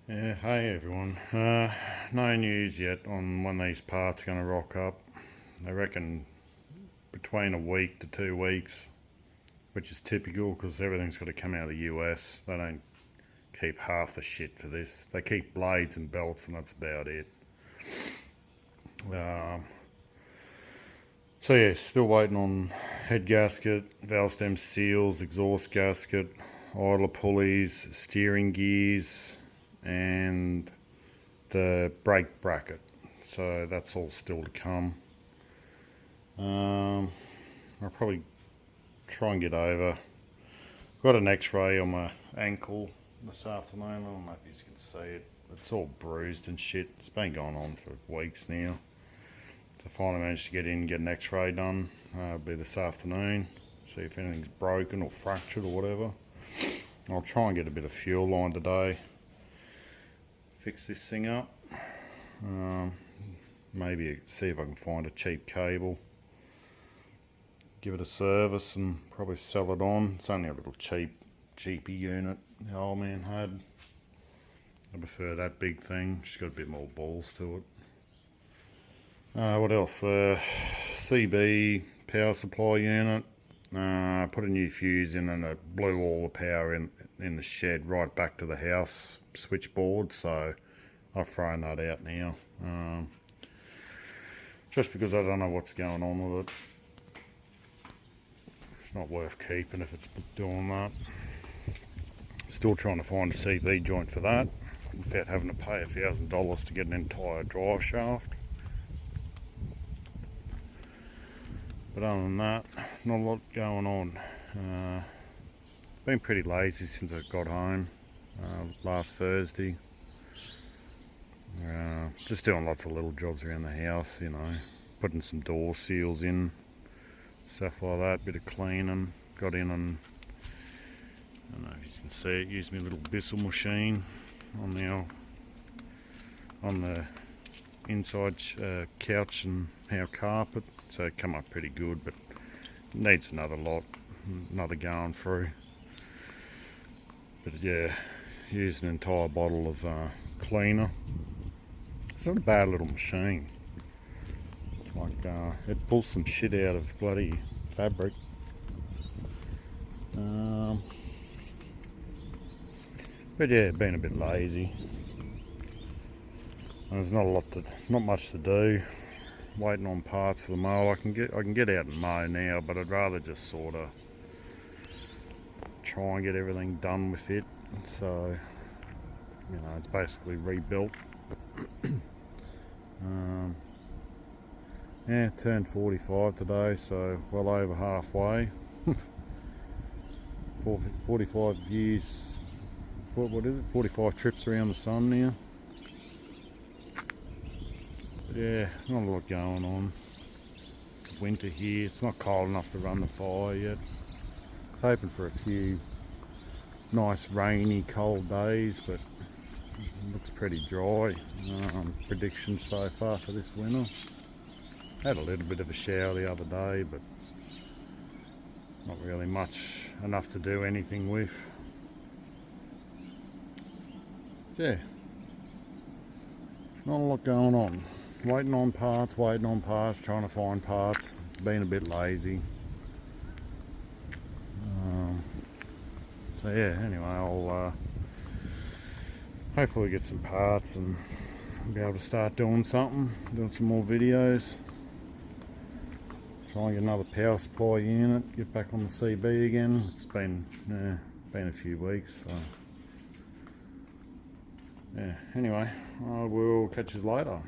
Yeah, hey everyone. No news yet on when these parts are going to rock up. They reckon between a week to 2 weeks, which is typical because everything's got to come out of the US. They don't keep half the shit for this. They keep blades and belts, and that's about it. So yeah, still waiting on head gasket, valve stem seals, exhaust gasket, idler pulleys, steering gears, and the brake bracket. So that's all still to come. I'll probably try and get over. Got an x-ray on my ankle this afternoon. I don't know if you can see it. It's all bruised and shit. It's been going on for weeks now. So finally managed to get in and get an x-ray done. It'll be this afternoon. See if anything's broken or fractured or whatever. I'll try and get a bit of fuel line today. Fix this thing up. Maybe see if I can find a cheap cable. Give it a service and probably sell it on. It's only a little cheapy unit the old man had. I prefer that big thing. She's got a bit more balls to it. What else? CB power supply unit. Put a new fuse in and it blew all the power in the shed right back to the house switchboard. So I've thrown that out now. Just because I don't know what's going on with it. It's not worth keeping if it's doing that. Still trying to find a CV joint for that without having to pay $1,000 to get an entire drive shaft. But other than that, not a lot going on. Been pretty lazy since I got home last Thursday. Just doing lots of little jobs around the house, you know, putting some door seals in, stuff like that, bit of cleaning. Got in and, I don't know if you can see it, used my little Bissell machine on the inside couch and our carpet, so it come up pretty good, but needs another going through. But yeah, used an entire bottle of cleaner. It's not a bad little machine. Like it pulls some shit out of bloody fabric. But yeah, been a bit lazy. There's not much to do. Waiting on parts for the mow. I can get out and mow now, but I'd rather just sort of try and get everything done with it. So, you know, it's basically rebuilt. Yeah, turned 45 today, so well over halfway. 45 years, what is it, 45 trips around the sun now. But yeah, not a lot going on. It's winter here, it's not cold enough to run the fire yet. Hoping for a few nice rainy cold days, but it looks pretty dry. Predictions so far for this winter. Had a little bit of a shower the other day, but not really enough to do anything with. Yeah, not a lot going on. Waiting on parts, trying to find parts. Been a bit lazy. So yeah, anyway, I'll hopefully get some parts and be able to start doing some more videos. Try and get another power supply unit, get back on the CB again. It's been a few weeks, so yeah. Anyway, I will catch you later.